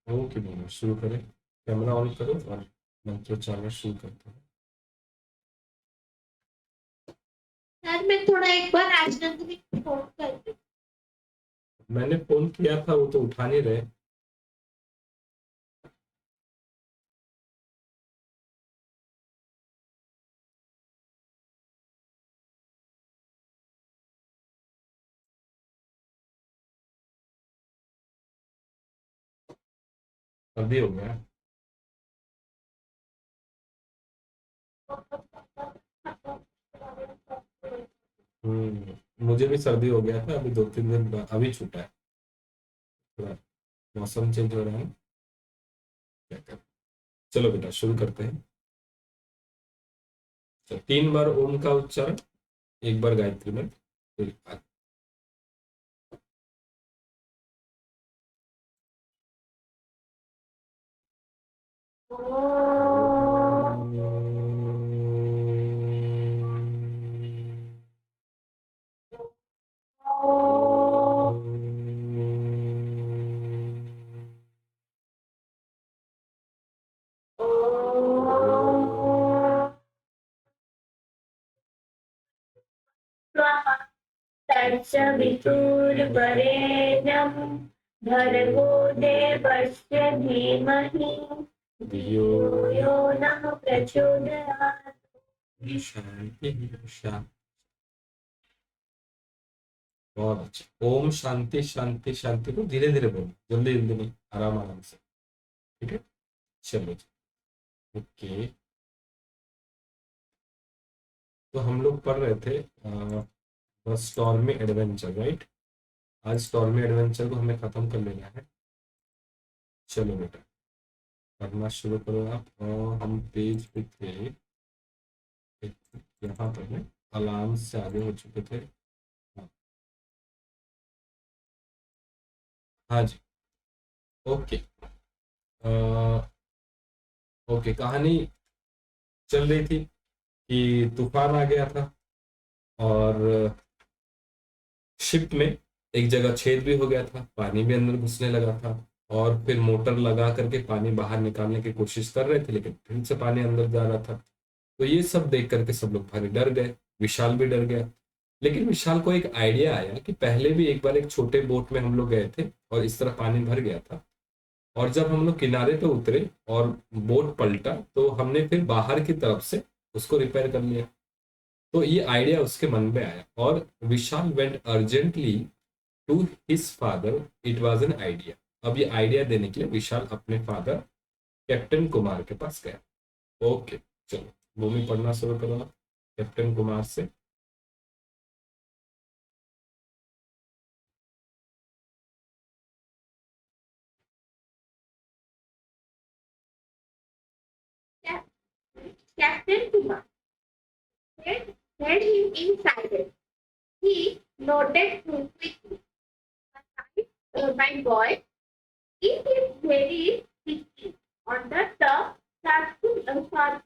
Okay बोलो, शुरू करें। कैमरा ऑन करो और मंत्रोच्चारण शुरू करते हैं। सर मैं थोड़ा एक बार राजनंदिनी को फोन कर। मैंने फोन किया था, वो तो उठा नहीं रहे। अभी हो गया। मुझे भी सर्दी हो गया था, अभी 2-3 दिन बाद अभी छूटा है। थोड़ा मौसम चेंज हो रहा है, क्या कर। चलो बेटा शुरू करते हैं। तो 3 बार ओम का उच्चारण, 1 बार गायत्री मंत्र, फिर तत्सवितुर्वरेण्यं भर्गो देवस्य धीमहि धियो यो नः प्रचोदयात्। शांति शांति। बहुत अच्छा। ओम शांति शांति शांति को धीरे धीरे बोलो, जल्दी जल्दी नहीं, आराम आराम से। ठीक है, चलो जी। ओके, तो हम लोग पढ़ रहे थे स्टॉर्मी एडवेंचर, राइट। आज स्टॉर्मी एडवेंचर को हमें खत्म कर लेना है। चलो बेटा पढ़ना शुरू करो आप। और हम पेज पे थे, यहाँ पर में अलार्म से आगे हो चुके थे। हाँ, हाँ जी। ओके। ओके, कहानी चल रही थी कि तूफान आ गया था और शिप में एक जगह छेद भी हो गया था, पानी भी अंदर घुसने लगा था। और फिर मोटर लगा करके पानी बाहर निकालने की कोशिश कर रहे थे, लेकिन फिर से पानी अंदर जा रहा था। तो ये सब देख करके सब लोग भारी डर गए, विशाल भी डर गया। लेकिन विशाल को एक आइडिया आया कि पहले भी एक बार एक छोटे बोट में हम लोग गए थे और इस तरह पानी भर गया था। और जब हम लोग किनारे पे उतरे और बोट पलटा तो हमने फिर बाहर की तरफ से उसको रिपेयर कर लिया। तो ये आइडिया उसके मन में आया और Vishal went urgently to his father, it was an idea. अब ये आइडिया देने के लिए विशाल अपने फादर कैप्टन कुमार के पास गया। ओके, चलो भूमि पढ़ना शुरू करो आप, कैप्टन कुमार से। Captain Kumar held him in silence. He nodded quickly. My boy, it is very sticky on the top sentence as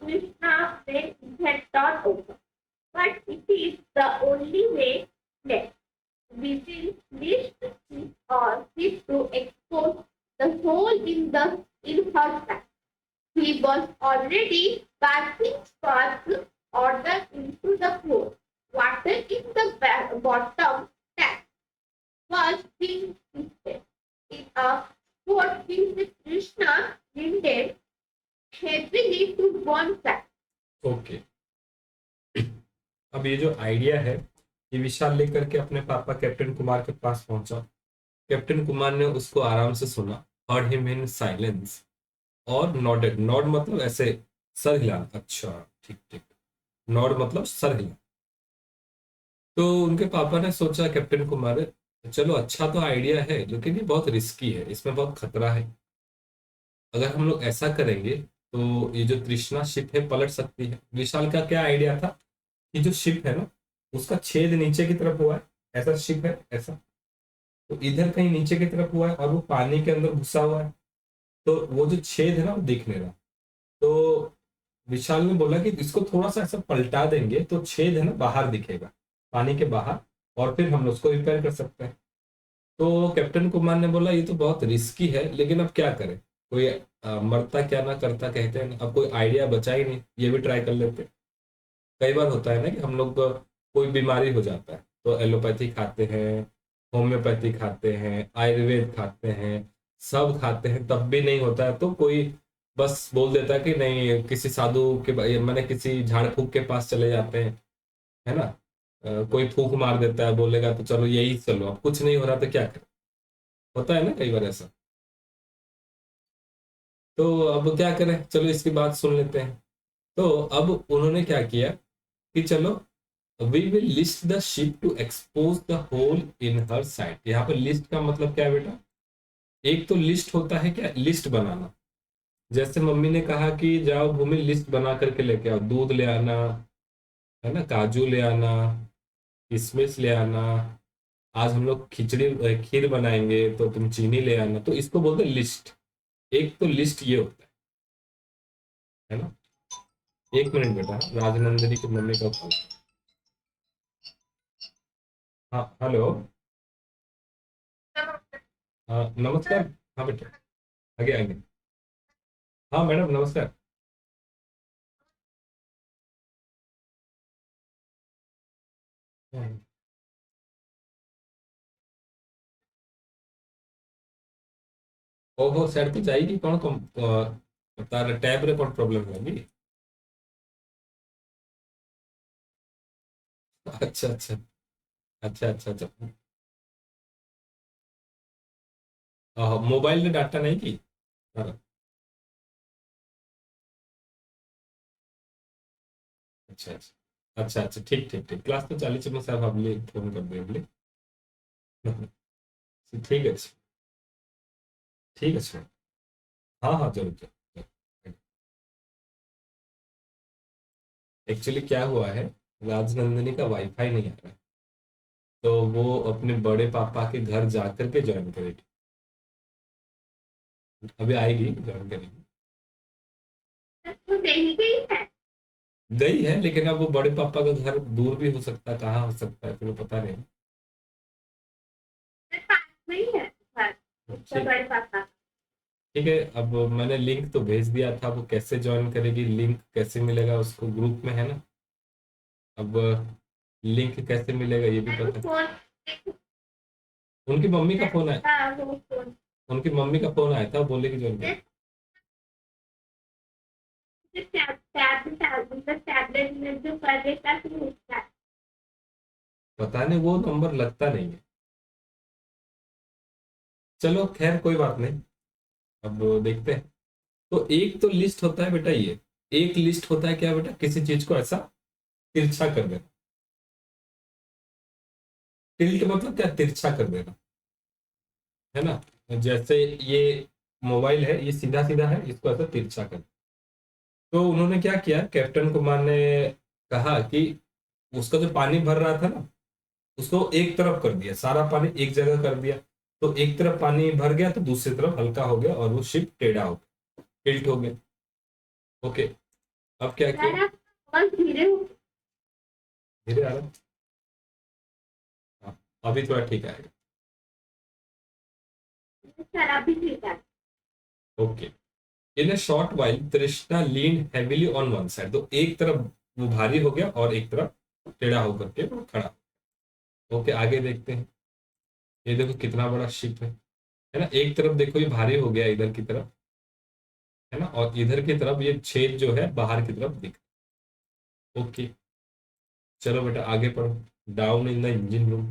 Krishna had taught over. But it is the only way left. We will least or seek to expose the hole in her back. He was already passing sparks order into the floor. Water in the bottom tap was being shifted. In a sport which Krishna leaned heavily to one side. Okay, अब ये जो idea है ये विशाल लेकर के अपने पापा captain Kumar के पास पहुंचा। कैप्टन कुमार ने उसको आराम से सुना, हर्ड हिम इन साइलेंस, और नॉडेड। नॉड मतलब ऐसे सर हिलाना, अच्छा ठीक ठीक। नॉड मतलब सर हिलाना। तो उनके पापा ने सोचा कैप्टन कुमार, चलो अच्छा तो आइडिया है लेकिन ये बहुत रिस्की है, इसमें बहुत खतरा है। अगर हम लोग ऐसा करेंगे तो ये जो तृष्णा शिप है पलट सकती है। विशाल का क्या आइडिया था कि जो शिप है ना उसका छेद नीचे की तरफ हुआ है, ऐसा शिप है ऐसा, तो इधर कहीं नीचे की तरफ हुआ है और वो पानी के अंदर घुसा हुआ है। तो वो जो छेद है ना वो दिख नहीं रहा। तो विशाल ने बोला कि इसको थोड़ा सा ऐसा पलटा देंगे तो छेद है ना बाहर दिखेगा, पानी के बाहर और फिर हम उसको रिपेयर कर सकते हैं। तो कैप्टन कुमार ने बोला ये तो बहुत रिस्की है, लेकिन अब क्या करें, कोई मरता क्या ना करता कहते हैं ना, अब कोई आइडिया बचा ही नहीं, ये भी ट्राई कर लेते। कई बार होता है ना कि हम लोग को कोई बीमारी हो जाता है तो एलोपैथी खाते हैं, होम्योपैथी खाते हैं, आयुर्वेद खाते हैं, सब खाते हैं, तब भी नहीं होता है तो कोई बस बोल देता है कि नहीं, किसी साधु के मैंने किसी झाड़ फूक के पास चले जाते हैं, है ना। कोई फूक मार देता है, बोलेगा तो चलो यही चलो, अब कुछ नहीं हो रहा तो क्या करें, होता है ना कई बार ऐसा। तो अब क्या करें, चलो इसकी बात सुन लेते हैं। तो अब उन्होंने क्या किया कि चलो we will list the ship to expose the hole in her side. यहाँ पर लिस्ट का मतलब क्या है बेटा, एक तो लिस्ट होता है क्या, लिस्ट बनाना। जैसे मम्मी ने कहा कि जाओ भूमि लिस्ट बना करके लेके आओ, दूध ले आना, है ना, काजू ले आना, किशमिश ले आना, आज हम लोग खिचड़ी खीर बनाएंगे तो तुम चीनी ले आना, तो इसको बोलते हैं लिस्ट। एक तो लिस्ट ये होता है ना। एक मिनट बेटा, राजनंदिनी की मम्मी का कॉल। हाँ हेलो। हाँ नमस्कार। हाँ बेटा, आगे आगे। हाँ मैडम नमस्कार। हाँ। ओहो सैड तो जाएगी कौन कौन तार टैब रे कौन प्रोब्लेम होगी। अच्छा अच्छा। अच्छा अच्छा अच्छा। मोबाइल में डाटा नहीं की। हाँ, अच्छा अच्छा अच्छा अच्छा, ठीक ठीक ठीक, क्लास तो चालीस में साहब हम फोन कर देंगे। ठीक है ठीक है सर। हाँ हाँ जरूर जरूर। एक्चुअली क्या हुआ है, राजनंदिनी का वाईफाई नहीं आ रहा है, तो वो अपने बड़े पापा के घर जा करके ज्वाइन करेगी। अभी आएगी ज्वाइन करेगी। तो नहीं गई है। गई है, लेकिन अब वो बड़े पापा का घर दूर भी हो सकता है, कहाँ हो सकता है फिर वो पता नहीं। मेरे पास नहीं है घर, उसका ठीक। बड़े पापा। ठीक है, अब मैंने लिंक तो भेज दिया था, वो कैसे ज्वाइन करेगी, लिंक कैसे मिलेगा उसको, ग्रुप में है ना। अब लिंक कैसे मिलेगा ये भी मैं वो पता। फोन उनकी मम्मी का फोन आया। वो फोन उनकी मम्मी का फोन आया था, बोले कि ज्वाइन करेगी। टैबलेट में जो कर देता फिर उसका। पता नहीं, वो नंबर लगता नहीं है। चलो खैर कोई बात नहीं, अब देखते हैं। तो एक तो लिस्ट होता है बेटा ये, एक लिस्ट होता है क्या बेटा, किसी चीज को ऐसा तिरछा कर देना। टिल्ट मतलब क्या, तिरछा कर देना, है ना। जैसे ये मोबाइल है, ये सीधा सीधा है, इसको ऐसा तिरछा कर। तो उन्होंने क्या किया, कैप्टन कुमार ने कहा कि उसका जो पानी भर रहा था ना, उसको एक तरफ कर दिया, सारा पानी एक जगह कर दिया। तो एक तरफ पानी भर गया तो दूसरी तरफ हल्का हो गया और वो शिप टेढ़ा हो गया, टिल्ट हो गया। ओके। अब क्या किया, यार आप बहुत धीरे हो। धीरे आ रहा। हाँ, अभी थोड़ा ठीक आएगा। शराब भी पीता है। Okay. In a short while तृष्णा लीन हेविली ऑन वन साइड, तो एक तरफ वो भारी हो गया और एक तरफ टेढ़ा होकर के वो खड़ा। ओके आगे देखते हैं। ये देखो कितना बड़ा शिप है ना, एक तरफ देखो ये भारी हो गया इधर की तरफ, है ना, और इधर की तरफ ये छेद जो है बाहर की तरफ दिख। ओके। चलो बेटा आगे पढ़ो। Down in the engine room.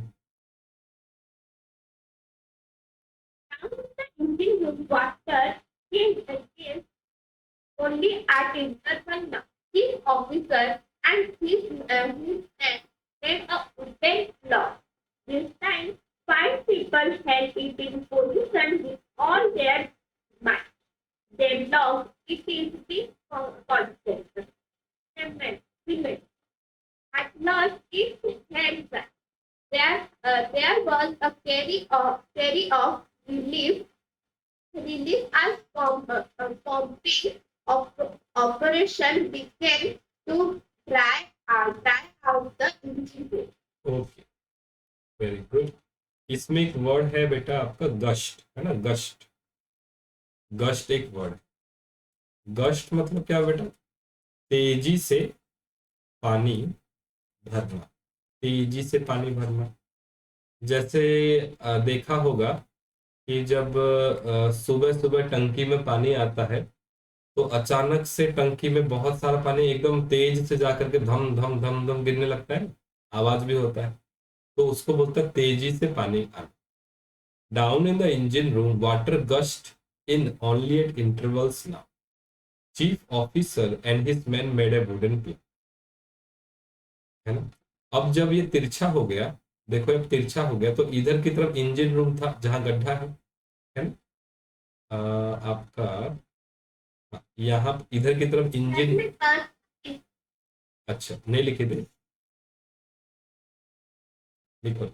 Now the engine room water is only at interval now. His officer and his men made a wooden block. This time, five people held it in position with all their might. They blocked it is the constant. Cement. At last, it held back. There was a carry of relief as pumping operation began to dry out the engine. Okay. Very good. इसमें एक word है बेटा आपका gust, है ना, gust. Gust एक word है। Gust मतलब क्या बेटा? तेजी से पानी भरना, तेजी से पानी भरना। जैसे देखा होगा कि जब सुबह सुबह टंकी में पानी आता है तो अचानक से टंकी में बहुत सारा पानी एकदम तेज से जाकर के धम धम धम धम गिरने लगता है, आवाज भी होता है। तो उसको बोलते हैं तेजी से पानी आना। Down in the engine room water gust in only at intervals now. Chief officer and his man made a wooden plane, है ना। अब जब ये तिरछा हो गया, देखो अब तिरछा हो गया, तो इधर की तरफ इंजन रूम था जहां गड्ढा है ना। आपका यहाँ इधर की तरफ Let engine. me ask you, अच्छा नहीं लिखे थे, लिखो।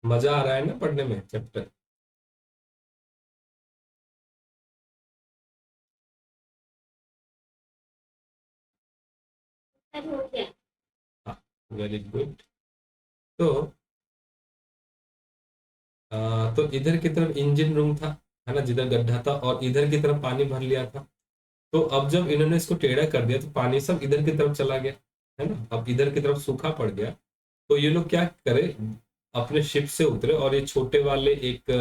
मजा आ रहा है ना पढ़ने में चैप्टर? sir, हो गया। हाँ, वेरी गुड। तो तो इधर की तरफ इंजन रूम था, है ना, जिधर गड्ढा था, और इधर की तरफ पानी भर लिया था। तो अब जब इन्होंने इसको टेढ़ा कर दिया तो पानी सब इधर की तरफ चला गया, है ना। अब इधर की तरफ सूखा पड़ गया। तो ये लोग क्या करे, अपने शिप से उतरे और ये छोटे वाले एक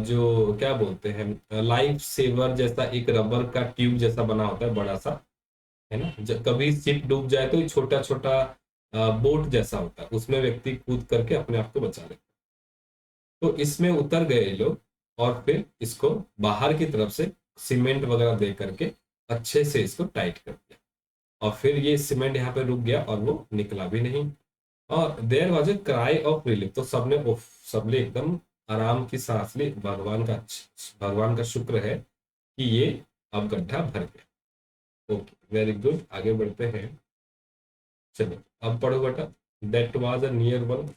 जो क्या बोलते हैं लाइफ सेवर जैसा एक रबर का ट्यूब जैसा बना होता है बड़ा सा, है ना। जब कभी शिप डूब जाए तो छोटा छोटा बोट जैसा होता है, उसमें व्यक्ति कूद करके अपने आप को बचा लेता है। तो इसमें उतर गए ये लोग और फिर इसको बाहर की तरफ से सीमेंट वगैरह दे करके अच्छे से इसको टाइट कर दिया। और फिर ये सीमेंट यहाँ पे रुक गया और वो निकला भी नहीं। और there was a cry of relief, तो सबने उफ, सबने एकदम आराम की सांस ली। भगवान का शुक्र है कि ये अब गड्ढा भर गया। ओके वेरी गुड, आगे बढ़ते हैं। चलो अब पढ़ो बेटा। That was a near one.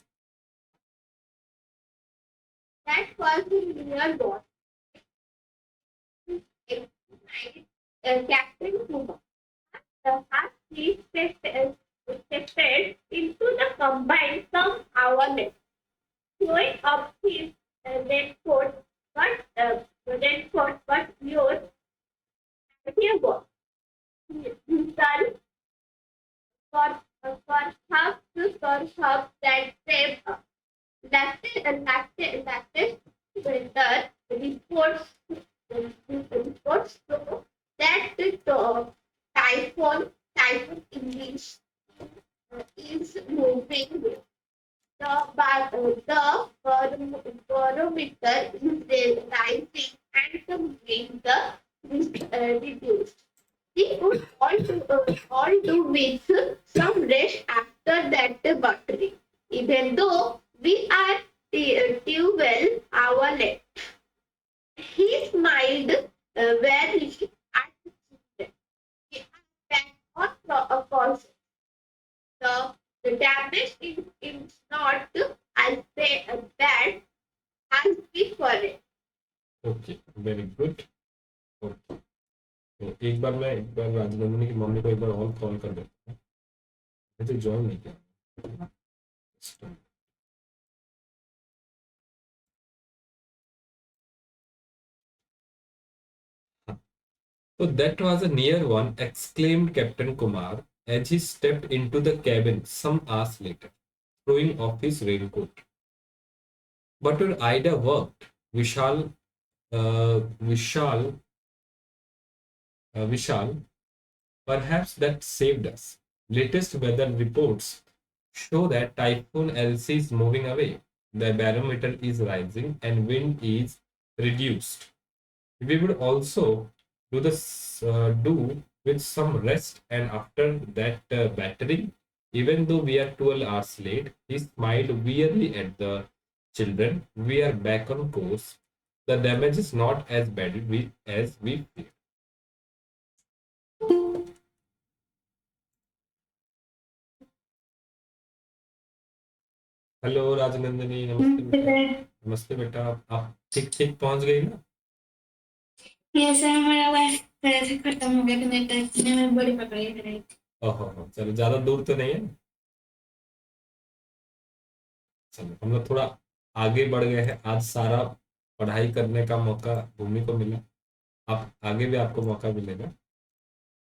That was the near boss. Captain Kuma. The half fleet stepped into the combine some hour later, showing up his raincoat, but yours here was. Son, perhaps that saved us. Latest weather reports show that the typhoon English is moving. The barometer is rising and the wind is reduced. We could all do with some rest after that battery, even though we are 12 hours late. He smiled warmly at the children. We are back on a course. The damage is not as bad as we worried. Okay very good. Okay तो एक बार राजनंदिनी की mummy को एक बार और call कर देता हूँ, मुझे ज्वाइन नहीं किया। So that was a near one, exclaimed Captain Kumar as he stepped into the cabin some hours later, throwing off his raincoat. But your idea worked, Vishal. Vishal, perhaps that saved us. Latest weather reports show that Typhoon Elsie is moving away. The barometer is rising and wind is reduced. We would also do with some rest, and after that battering, even though we are 12 hours late, he smiled wearily at the children. We are back on course. The damage is not as bad as we feared. Hello Rajnandini, नमस्ते बेटा। नमस्ते बेटा, आप ठीक ठीक पहुंच गई ना? ये सर मेरा वाइफ खत्म हो गया, तो मैं टच में बड़ी पकड़ी थी। ओहो, चलो ज्यादा दूर तो नहीं है। चलो हम लोग थोड़ा आगे बढ़ गए हैं, आज सारा पढ़ाई करने का मौका भूमि को मिला। आप आगे भी आपको मौका मिलेगा,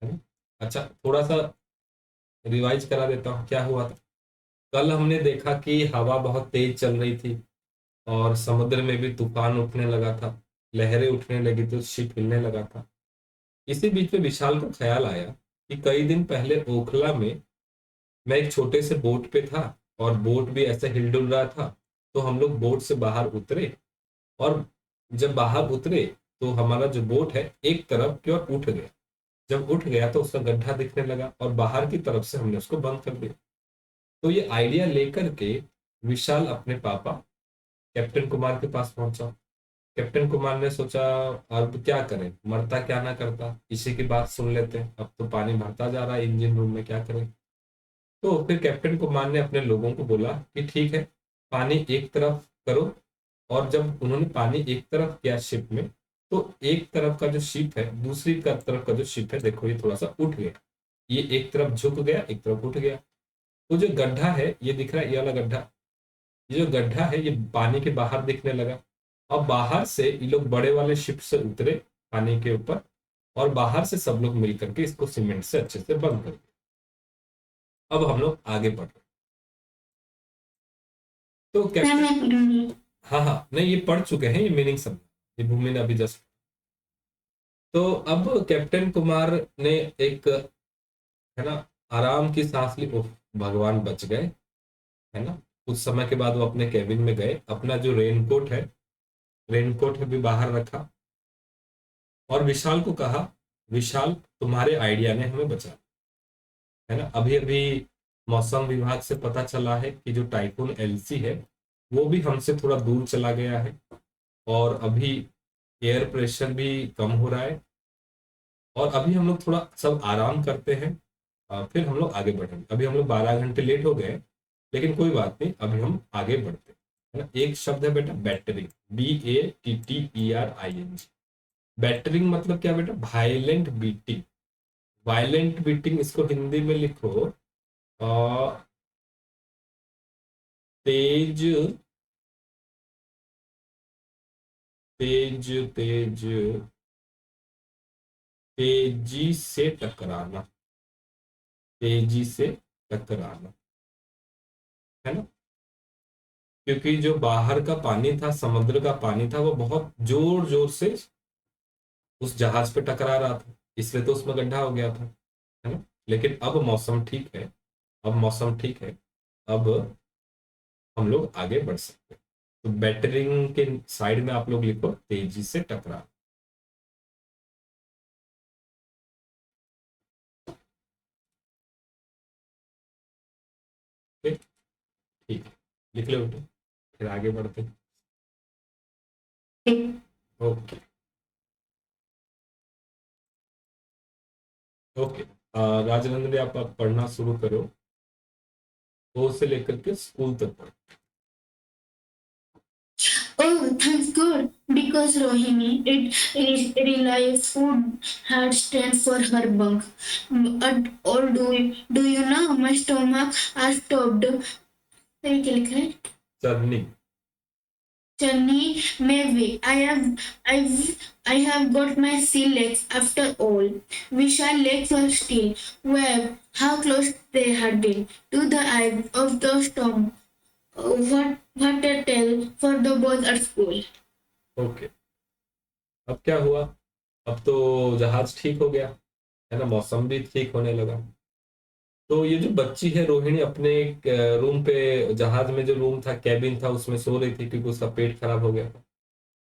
है ना। अच्छा, थोड़ा सा रिवाइज करा देता हूँ क्या हुआ था। कल हमने देखा कि हवा बहुत तेज चल रही थी और समुद्र में भी तूफान उठने लगा था, लहरें उठने लगी तो शिप हिलने लगा था। इसी बीच में विशाल को ख्याल आया कि कई दिन पहले ओखला में मैं एक छोटे से बोट पे था और बोट भी ऐसे हिलडुल रहा था। तो हम लोग बोट से बाहर उतरे और जब बाहर उतरे तो हमारा जो बोट है एक तरफ की ओर उठ गया। जब उठ गया तो उसका गड्ढा दिखने लगा और बाहर की तरफ से हमने उसको बंद कर दिया। तो ये आइडिया लेकर के विशाल अपने पापा कैप्टन कुमार के पास पहुंचा। कैप्टन कुमार ने सोचा अब क्या करें, मरता क्या ना करता, इसी की बात सुन लेते हैं, अब तो पानी भरता जा रहा है इंजन रूम में, क्या करें। तो फिर कैप्टन कुमार ने अपने लोगों को बोला कि ठीक है, पानी एक तरफ करो। और जब उन्होंने पानी एक तरफ किया शिप में, तो एक तरफ का जो शिप है, दूसरी का तरफ का जो शिप है, देखो ये थोड़ा सा उठ गया। ये एक तरफ झुक गया, एक तरफ उठ गया। तो जो गड्ढा है ये दिख रहा है, ये वाला गड्ढा, ये जो गड्ढा है ये पानी के बाहर दिखने लगा। अब बाहर से ये लोग बड़े वाले शिप से उतरे पानी के ऊपर और बाहर से सब लोग मिल करके इसको सीमेंट से अच्छे से बंद कर दिया। अब हम लोग आगे बढ़ रहे हैं। तो मैं कैप्टन, मैं पढ़ूंगी। हाँ हाँ नहीं ये पढ़ चुके हैं, ये मीनिंग सब, ये भूमि ने अभी जस्ट। तो अब कैप्टन कुमार ने एक, है ना, आराम की सांस ली, उफ, भगवान बच गए, है ना। कुछ समय के बाद वो अपने केबिन में गए, अपना जो रेनकोट है, रेनकोट भी बाहर रखा और विशाल को कहा, विशाल तुम्हारे आइडिया ने हमें बचा, है ना। अभी अभी मौसम विभाग से पता चला है कि जो टाइफून एलसी है वो भी हमसे थोड़ा दूर चला गया है और अभी एयर प्रेशर भी कम हो रहा है और अभी हम लोग थोड़ा सब आराम करते हैं, फिर हम लोग आगे बढ़ेंगे। अभी हम लोग 12 घंटे लेट हो गए, लेकिन कोई बात नहीं, अभी हम आगे बढ़ते हैं, है ना। एक शब्द है बेटा बैटरिंग, BATTERING। बैटरिंग मतलब क्या बेटा, वायलेंट बीटिंग। वायलेंट बीटिंग इसको हिंदी में लिखो तेज, तेज तेज, तेजी से टकराना, तेजी से टकराना, है ना। क्योंकि जो बाहर का पानी था, समुद्र का पानी था, वो बहुत जोर जोर से उस जहाज पे टकरा रहा था, इसलिए तो उसमें गड्ढा हो गया था, है ना। लेकिन अब मौसम ठीक है, अब मौसम ठीक है, अब हम लोग आगे बढ़ सकते हैं। तो बैटरिंग के साइड में आप लोग लिखो तेजी से टकरा। ठीक, ठीक है, लिख लो बेटे, फिर आगे बढ़ते हैं। Okay, okay. राजनंदनी आप पढ़ना शुरू करो, ओ से लेकर के स्कूल तक पढ़ो। Oh, thank God, because Rohini, it really food had stand for her bunk. Or do you know my stomach has stopped? फिर क्या लिखा है? चरनी, Chani maybe I have got my sea legs after all. Vishal legs were still. Well, how close they had been to the eye of the storm. What a tale for the boys at school. Okay. अब क्या हुआ, अब तो जहाज ठीक हो गया, है ना, मौसम भी ठीक होने लगा। तो ये जो बच्ची है रोहिणी अपने रूम पे, जहाज में जो रूम था, कैबिन था, उसमें सो रही थी क्योंकि उसका पेट खराब हो गया था।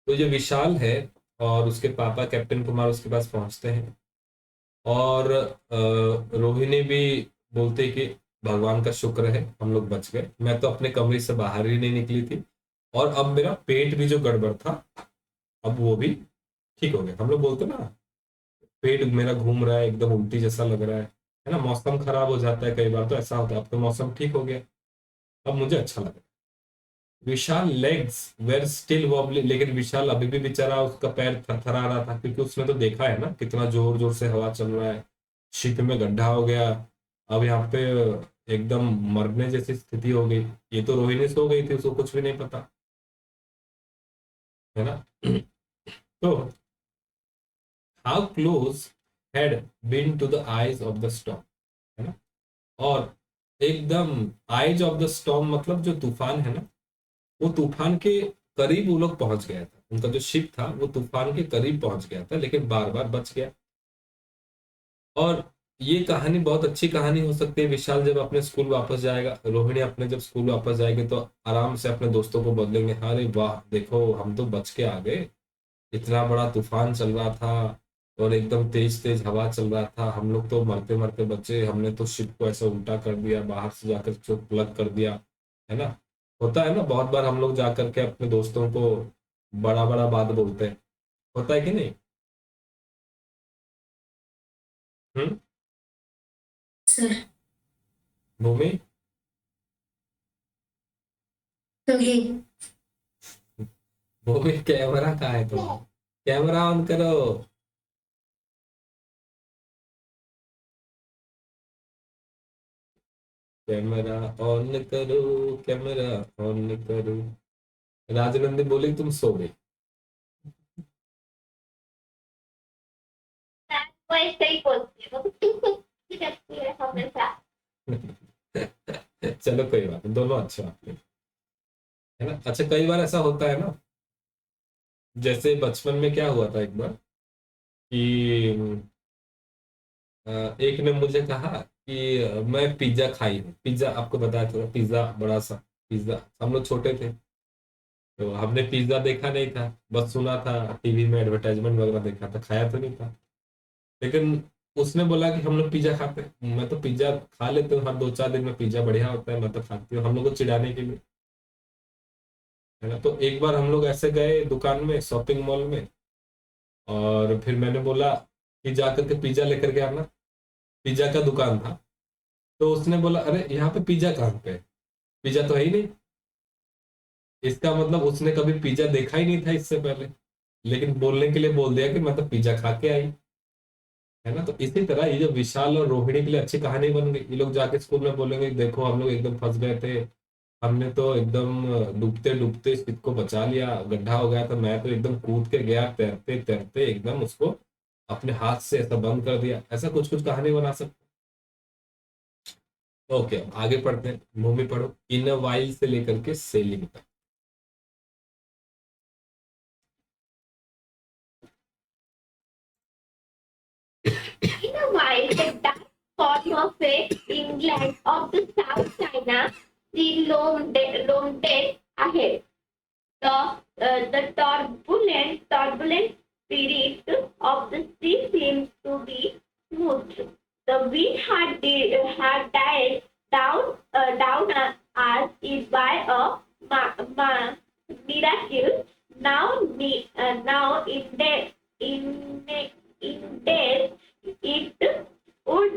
तो ये विशाल है और उसके पापा कैप्टन कुमार उसके पास पहुंचते हैं और रोहिणी भी बोलते कि भगवान का शुक्र है हम लोग बच गए, मैं तो अपने कमरे से बाहर ही नहीं निकली थी और अब मेरा पेट भी जो गड़बड़ था अब वो भी ठीक हो गया। हम लोग बोलते ना, पेट मेरा घूम रहा है, एकदम उल्टी जैसा लग रहा है ना। मौसम खराब हो जाता है कई बार, तो ऐसा होता है, अब तो मौसम ठीक हो गया, अब मुझे अच्छा लग रहा है। विशाल लेग्स वेर स्टिल वॉबली, लेकिन विशाल अभी भी बेचारा, उसका पैर थरथरा रहा था क्योंकि उसने तो देखा है ना कितना जोर जोर से हवा चल रहा है, शिप में गड्ढा हो गया, अब यहाँ पे एकदम मरने जैसी स्थिति हो गई। ये तो रोहिणी सो गई थी, उसको कुछ भी नहीं पता, है ना। तो how close had been to the eyes of the storm, है ना। और एकदम आइज ऑफ द स्टॉर्म मतलब जो तूफान है ना, वो तूफान के करीब वो लोग पहुंच गया था। उनका जो शिप था वो तूफान के करीब पहुंच गया था, लेकिन बार बार बच गया। और ये कहानी बहुत अच्छी कहानी हो सकती है विशाल, जब अपने स्कूल वापस जाएगा, रोहिणी अपने जब स्कूल वापस जाएगी तो आराम से अपने दोस्तों को बदलेंगे, अरे वाह देखो हम तो बच के आ गए, इतना बड़ा तूफान चल रहा था और एकदम तेज तेज हवा चल रहा था, हम लोग तो मरते मरते बचे, हमने तो शिप को ऐसा उल्टा कर दिया, बाहर से जाकर जो प्लग कर दिया, है ना। होता है ना, बहुत बार हम लोग जा करके अपने दोस्तों को बड़ा बड़ा बात बोलते हैं, होता है कि नहीं। हम्म। सर भूमि, कभी भूमि कैमरा कहाँ है तुम्हारा, कैमरा ऑन करो। कैमरा ऑन करो, कैमरा ऑन करो। राजनंदी बोली तुम सो गई। वो ऐसे ही बोलती है, वो कुछ करती है हमेशा। चलो कोई बात नहीं, दोनों अच्छे आपके, है ना। अच्छा कई बार ऐसा होता है ना, जैसे बचपन में क्या हुआ था एक बार कि एक ने मुझे कहा कि मैं पिज्जा खाई हूँ। पिज्जा आपको बताया था, पिज्जा बड़ा सा पिज्जा, हम लोग छोटे थे तो हमने पिज्जा देखा नहीं था, बस सुना था टीवी में, एडवर्टाइजमेंट वगैरह देखा था, खाया तो नहीं था। लेकिन उसने बोला कि हम लोग पिज्जा खाते हैं, मैं तो पिज्जा खा लेते हूँ, हर 2-4 दिन में पिज्जा बढ़िया होता है, मैं तो खाती हूँ, हम लोग को चिढ़ाने के लिए, है ना। तो एक बार हम लोग ऐसे गए दुकान में, शॉपिंग मॉल में, और फिर मैंने बोला कि जा करके पिज्जा लेकर के आना, पिज्जा का दुकान था। तो उसने बोला अरे यहाँ पे पिज्जा कहाँ पे है? पिज्जा तो है ही नहीं। इसका मतलब उसने कभी पिज्जा देखा ही नहीं था इससे पहले, लेकिन बोलने के लिए बोल दिया कि मैं तो पिज्जा खा के आई, है ना। तो इसी तरह ये जो विशाल और रोहिणी के लिए अच्छी कहानी बन गई, ये लोग जाके स्कूल में बोलेंगे देखो हम लोग एकदम फंस गए थे, हमने तो एकदम डूबते डूबते शिप को बचा लिया, गड्ढा हो गया था, मैं तो एकदम कूद के गया तैरते तैरते एकदम उसको अपने हाथ से ऐसा बंद कर दिया, ऐसा कुछ कुछ कहानी बना सकते। ओके आगे पढ़ते हैं, मूवी पढ़ो, इन वाइल से लेकर के सेलिंग तक। In a while, the dark form of a England of the South China Sea loomed ahead. The turbulent spirit of the sea seemed to be smooth. The wind had died down as if by a miracle. Now in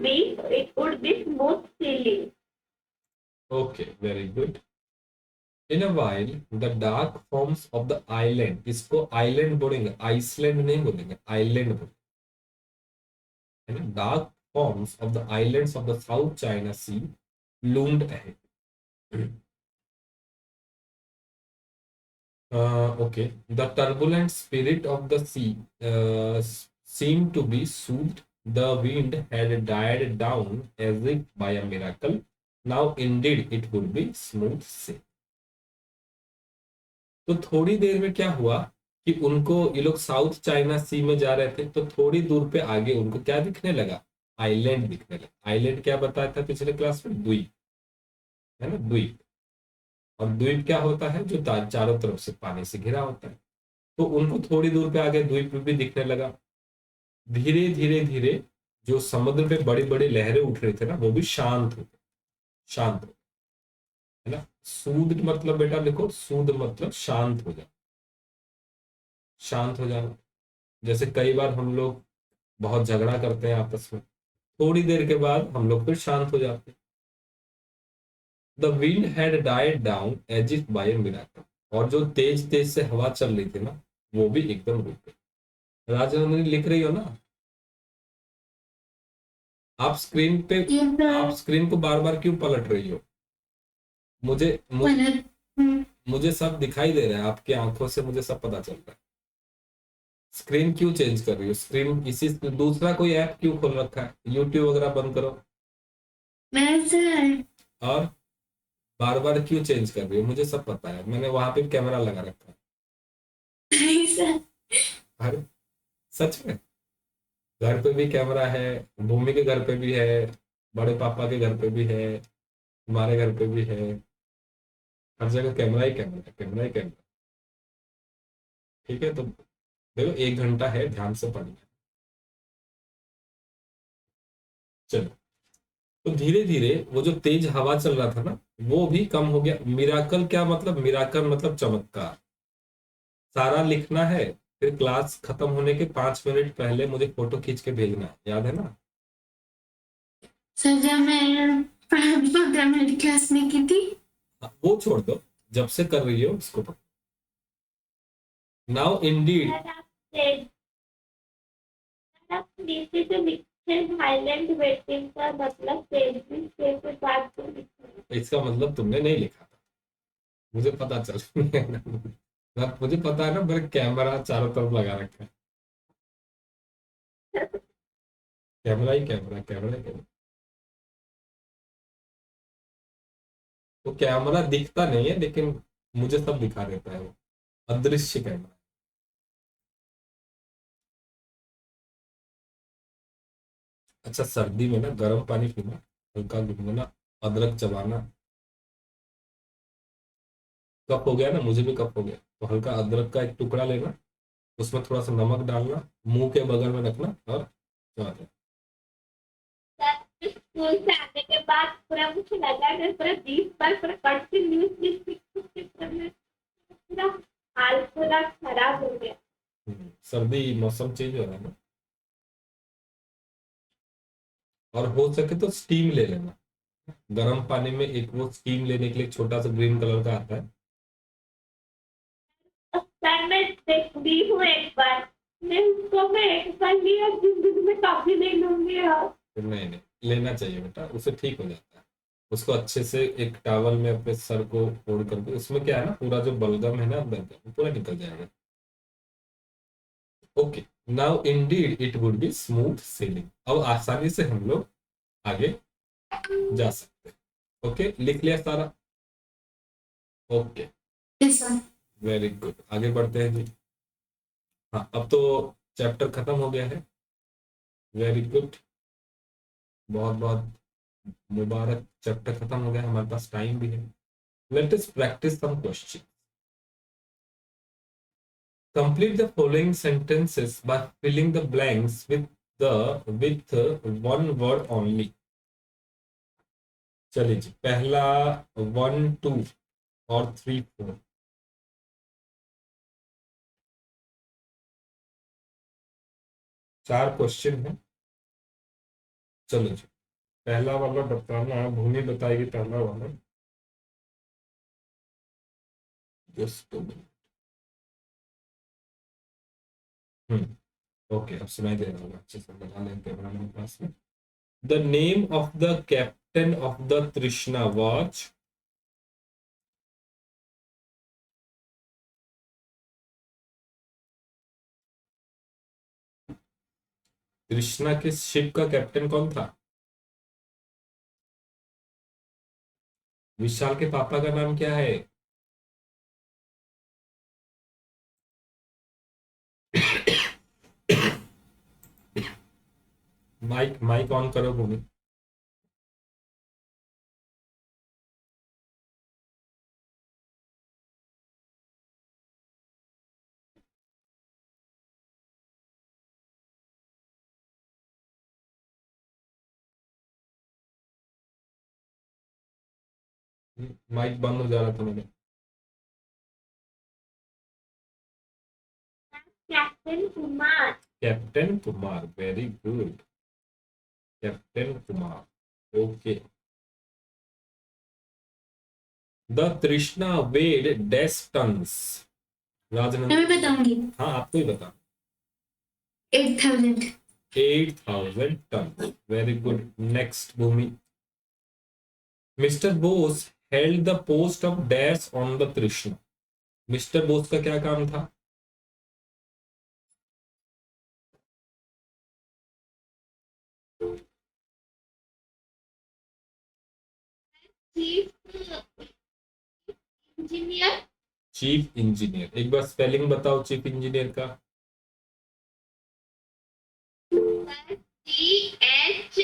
days it would be smooth sailing. Okay very good. In a while the dark forms of the island, इसको island बोलेंगे, Iceland नहीं बोलेंगे, island बोलेंगे, है ना। Dark forms of the islands of the South China Sea loomed ahead. Okay, the turbulent spirit of the sea seemed to be soothed. The wind had died down as if by a miracle. Now, indeed, it would be smooth sailing. तो थोड़ी देर में क्या हुआ कि उनको, ये लोग south China सी में जा रहे थे, तो थोड़ी दूर पे आगे उनको क्या दिखने लगा, आइलैंड दिखने लगा। आइलैंड क्या बताया था पिछले क्लास में, द्वीप, है ना, द्वीप। और द्वीप क्या होता है, जो चारों तरफ से पानी से घिरा होता है। तो उनको थोड़ी दूर पे आगे द्वीप भी दिखने लगा। धीरे धीरे धीरे जो समुद्र पे बड़ी बड़ी लहरें उठ रही थे ना, वो भी शांत हो गई, शांत हो गई, है ना। सूद मतलब बेटा देखो, सूद मतलब शांत हो जाना, शांत हो जाना। जैसे कई बार हम लोग बहुत झगड़ा करते हैं आपस में, थोड़ी देर के बाद हम लोग फिर शांत हो जाते हैं। The wind had died down as if by a miracle, और जो तेज तेज से हवा चल रही थी ना, वो भी एकदम रुक गई। राजनंदिनी लिख रही हो ना। आप स्क्रीन पे ये आप स्क्रीन को बार बार क्यों पलट रही हो? मुझे मुझे पलट मुझे सब दिखाई दे रहा है, आपकी आंखों से मुझे सब पता चल रहा है। स्क्रीन क्यों चेंज कर रही हो? स्क्रीन इसी दूसरा कोई ऐप क्यों खोल रखा है? यूट्यूब वगैरह बंद करो। मैं सर और बार बार क्यों चेंज कर रही हो? मुझे सब पता है, मैंने वहां पे कैमरा लगा रखा नहीं सर है। अरे सच में, घर पे भी कैमरा है, भूमि के घर पे भी है, बड़े पापा के घर पे भी है, हमारे घर पे भी है। हर जगह कैमरा ही कैमरा है, कैमरा ही कैमरा। ठीक है, तो देखो 1 घंटा है, ध्यान से पढ़िए। चलो, तो धीरे धीरे वो जो तेज हवा चल रहा था ना, वो भी कम हो गया। मिराकल क्या मतलब? मिराकल मतलब चमत्कार। सारा लिखना है, फिर क्लास खत्म होने के 5 मिनट पहले मुझे फोटो खींच के भेजना है, याद है ना? सर जब मैं 15 मिनट क्लास में की थी। हाँ, वो छोड़ दो, जब से कर रही हो उसको पकड़ो। Now Indeed. That I've said that नीचे जो लिखे हाईलैंड वेटिंग का मतलब सेल्फी के बाद तो लिखना। इसका मतलब तुमने नहीं लिखा था, मुझे पता चल मुझे पता है ना, मेरे कैमरा चारों तरफ लगा रखा है। कैमरा ही कैमरा, कैमरा ही कैमरा। तो कैमरा दिखता नहीं है, लेकिन मुझे सब दिखा देता है, वो अदृश्य कैमरा। अच्छा, सर्दी में ना गर्म पानी पीना, हल्का गुनगुना, अदरक चबाना। कफ हो गया ना, मुझे भी कफ हो गया, तो हल्का अदरक का एक टुकड़ा लेना, उसमें थोड़ा सा नमक डालना, मुंह के बगल में रखना और चबा देना। स्कूल से आने के बाद पूरा मुझे लगा कि पूरा 20 बार पूरा कंटिन्यूसली पूरा हाल पूरा खराब हो गया। सर्दी मौसम चेंज हो रहा है ना, और हो सके तो स्टीम ले लेना। गर्म पानी में एक वो स्टीम लेने के लिए छोटा सा ग्रीन कलर का आता है। सर मैं देखती हूँ एक बार, मैं उसको मैं एक बार लिया, जिंदगी में कभी नहीं लूंगी यार। नहीं नहीं, लेना चाहिए बेटा, उससे ठीक हो जाता है। उसको अच्छे से एक टॉवल में अपने सर को ओढ़ करके, उसमें क्या है ना, पूरा जो बलगम है ना अंदर का, वो पूरा निकल जाएगा। Okay, now Indeed it would be smooth selling. अब आसानी से हम लोग आगे जा सकते हैं। ओके, लिख लिया सारा? Okay, yes sir. Very good, आगे बढ़ते हैं जी। हाँ, अब तो चैप्टर खत्म हो गया है। वेरी गुड, बहुत बहुत मुबारक, चैप्टर खत्म हो गया, हमारे पास टाइम भी है। Let us practice some question. Complete the following sentences by filling the blanks with one word only. चलिए जी, पहला 1, 2 और 3, 4। चार क्वेश्चन है। चलो जी, पहला वाला बताना, भूमि बताएगी पहला वाला। जस्ट ओके, अब सुनाई दे रहा होगा, अच्छे से बता लें कैमरा मेरे पास में। The name of the captain of the तृष्णा वॉच। तृष्णा के शिप का कैप्टन कौन था? विशाल के पापा का नाम क्या है? माइक माइक ऑन करो भूमि। माइक बंद हो जा रहा था मेरे। Captain Kumar. Captain Kumar, very good, captain Kumar. Okay, the तृष्णा वेड डैश टन्स। मैं राजनंदन। बताऊंगी। हाँ, आपको ही बता। 8,000। 8,000 ton. Very good. Next Bhumi. Mister Bose held the post of dash on the Trishna. Mister Bose का क्या काम था? Chief engineer. Chief engineer. एक बार स्पेलिंग बताओ चीफ इंजीनियर का। CHIEF।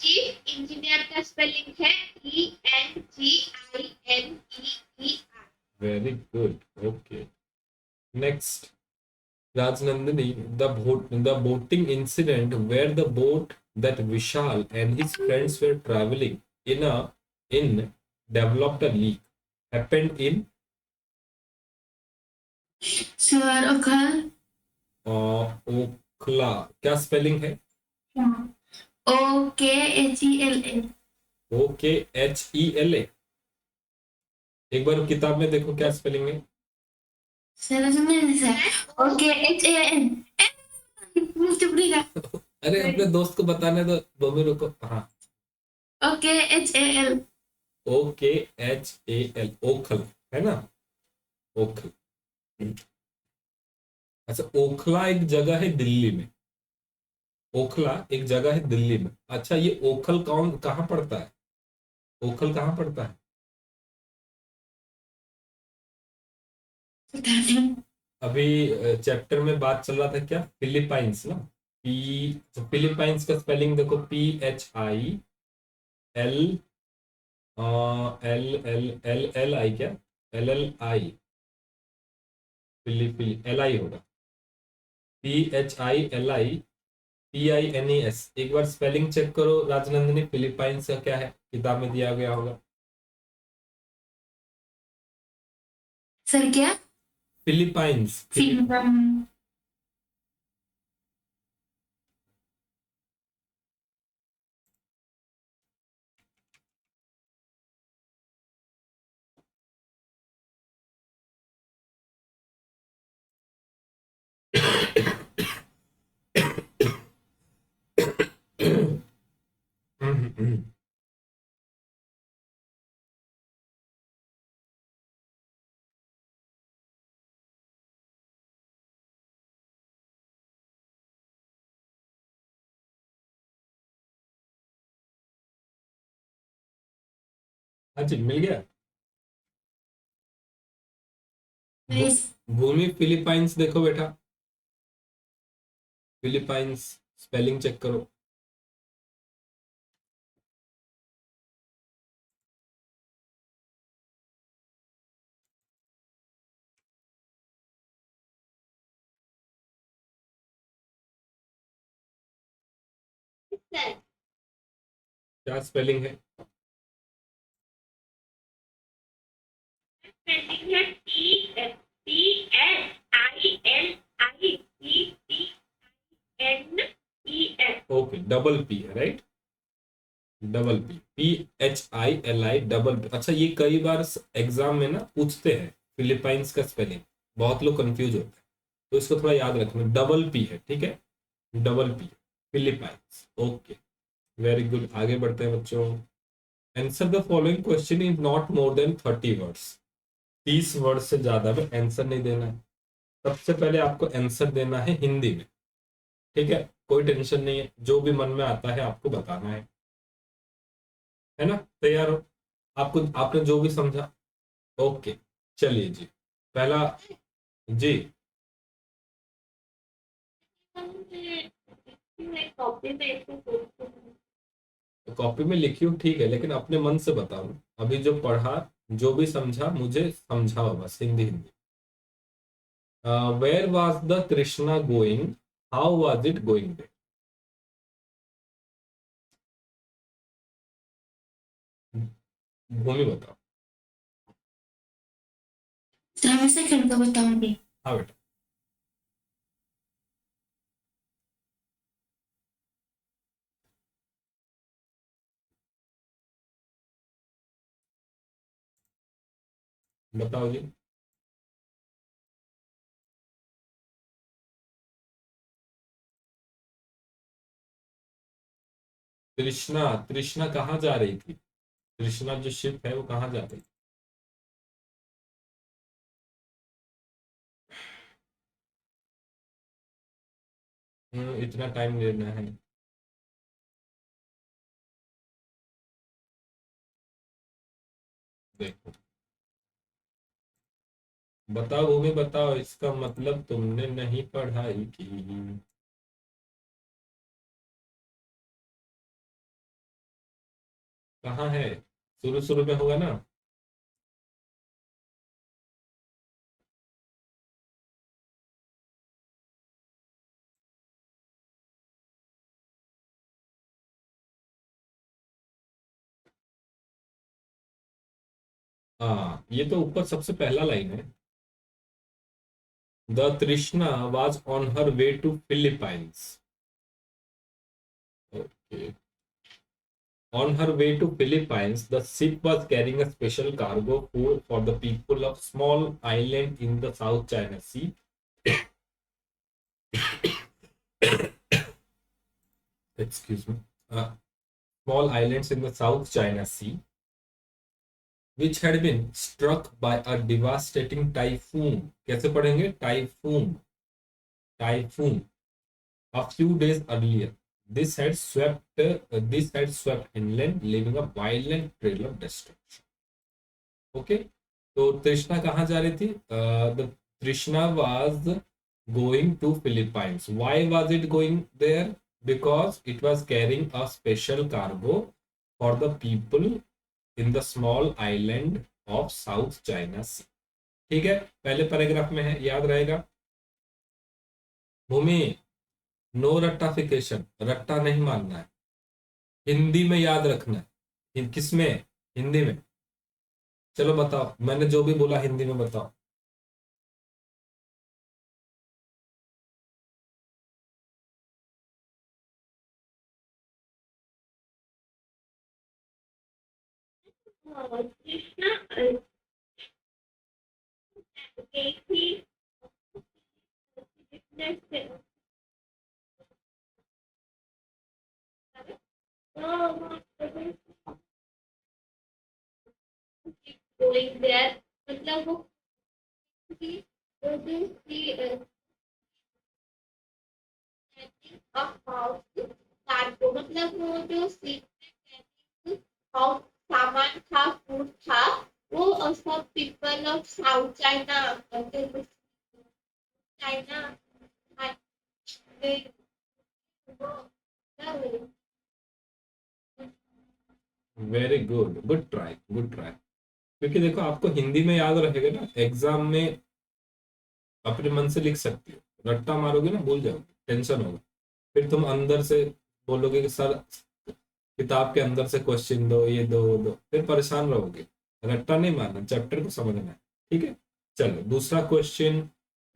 चीफ इंजीनियर का स्पेलिंग है ENGINEER। Very good. Okay. Next. Rajnandini, the boating incident where the boat that Vishal and his friends were traveling in developed a leak happened in sir ओखल। ओखला। क्या spelling है? OKHELA। OKHELA। एक बार किताब में देखो क्या स्पेलिंग है। सर सुनिए सर OKHAN। चुप रहिएगा। अरे अपने दोस्त को बताने दो। दो मिनट रुको। हाँ। OKHAL। OKHAL। ओखल है ना? ओखल। अच्छा, ओखला एक जगह है दिल्ली में। ओखला एक जगह है दिल्ली में। अच्छा, ये ओखल कौन कहाँ पड़ता है? ओखल कहाँ पड़ता है? अभी चैप्टर में बात चल रहा था क्या? फिलीपाइंस ना। पी तो फिलीपाइंस का स्पेलिंग देखो। PHIL LLLI क्या? LLI। फिली LI होगा। PHILIPINES। एक बार स्पेलिंग चेक करो राजनंदिनी। फिलीपाइंस का क्या है? किताब में दिया गया होगा। सर क्या? फिलीपाइंस। फिल्म। हाँ जी, मिल गया। Yes। भूमि फिलीपाइंस देखो बेटा। फिलीपाइंस स्पेलिंग चेक करो। सर क्या स्पेलिंग है? स्पेलिंग है PSPSILICTINES। ओके, डबल पी है right. Double P. PHILI double P. अच्छा, ये कई बार एग्जाम में ना पूछते हैं फिलीपाइंस का स्पेलिंग। बहुत लोग कंफ्यूज होते हैं, तो इसको थोड़ा याद रखना। डबल पी है, ठीक है। Double P. Philippines. Okay. Very good. आगे बढ़ते हैं बच्चों। Answer the following question in not more than 30 words. 30 word से ज्यादा में आंसर नहीं देना है। सबसे पहले आपको आंसर देना है हिंदी में, ठीक है। कोई टेंशन नहीं है, जो भी मन में आता है आपको बताना है ना? तैयार हो? आपको आपने जो भी समझा। ओके, चलिए जी। पहला जी। कॉपी में इसको तो कॉपी में लिखी हूँ, ठीक है, लेकिन अपने मन से बताओ। अभी जो पढ़ा, जो भी समझा मुझे समझाओ बस, Hindi Hindi. Where was the Krishna going? How was it going? Bhoomi बताओ। सर मैं सेकंड का बताऊंगी। हाँ बेटा, बताओ जी। तृष्णा, तृष्णा कहाँ जा रही थी? तृष्णा जो शिप है वो कहाँ जा रही थी? इतना टाइम लेना है? देखो, बताओ भूमि, बताओ, इसका मतलब तुमने नहीं पढ़ाई की। कहाँ है? शुरू शुरू में होगा ना? हाँ, ये तो ऊपर सबसे पहला लाइन है। The Trishna was on her way to Philippines. Okay. On her way to Philippines, the ship was carrying a special cargo for the people of small island in the South China Sea. Excuse me. Small islands in the South China Sea, which had been struck by a devastating typhoon. कैसे पढ़ेंगे? Typhoon. Typhoon. A few days earlier. This had swept inland, leaving a violent trail of destruction. Okay, तो तृष्णा कहाँ जा रही थी? The Trishna was going to Philippines. Why was it going there? Because it was carrying a special cargo for the people in the small island of South China Sea. ठीक है, पहले paragraph में है, याद रहेगा। भूमि, नो रट्टाफिकेशन, रट्टा नहीं मारना है, हिंदी में याद रखना है। किसमें? हिंदी में। चलो बताओ, मैंने जो भी बोला हिंदी में बताओ। Krishna gave his witness. So, keep going there. मतलब वो जो कार्गो मतलब वो जो सामान था, फूड था, वो सब people of South China, China very good, good try, good try. क्योंकि देखो, आपको हिंदी में याद रहेगा ना, एग्जाम में अपने मन से लिख सकती हो। रट्टा मारोगे ना, भूल जाओगे, टेंशन होगा। फिर तुम अंदर से बोलोगे कि सर किताब के अंदर से क्वेश्चन दो, ये दो वो दो, फिर परेशान रहोगे। रट्टा नहीं मारना, चैप्टर को समझना है। ठीक है, चलो दूसरा क्वेश्चन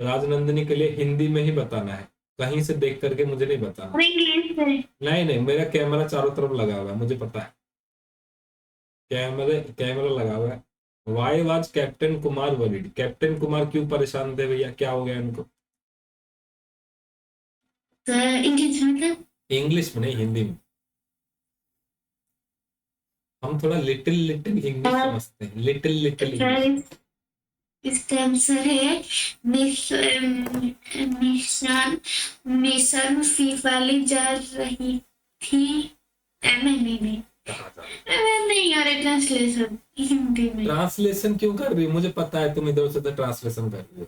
राजनंदिनी के लिए हिंदी में ही बताना है, कहीं से देख करके मुझे नहीं बताना। इंग्लिश में। नहीं नहीं, मेरा कैमरा चारों तरफ लगा हुआ है, मुझे पता है। कैमरा लगा हुआ है। Why was captain Kumar worried? Captain Kumar क्यों परेशान थे भैया, क्या हो गया इनको? तो इंग्लिश मतलब इंग्लिश में नहीं, हिंदी में। हम थोड़ा लिटिल लिटिल इंग्लिश समझते हैं, लिटिल लिटिल इंग्लिश। इसका आंसर है निशान मिशन फीस वाली जा रही थी। नहीं नहीं यार, ट्रांसलेशन हिंदी में। ट्रांसलेशन क्यों कर रही हो? मुझे पता है तुम इधर से ट्रांसलेशन कर रही हो,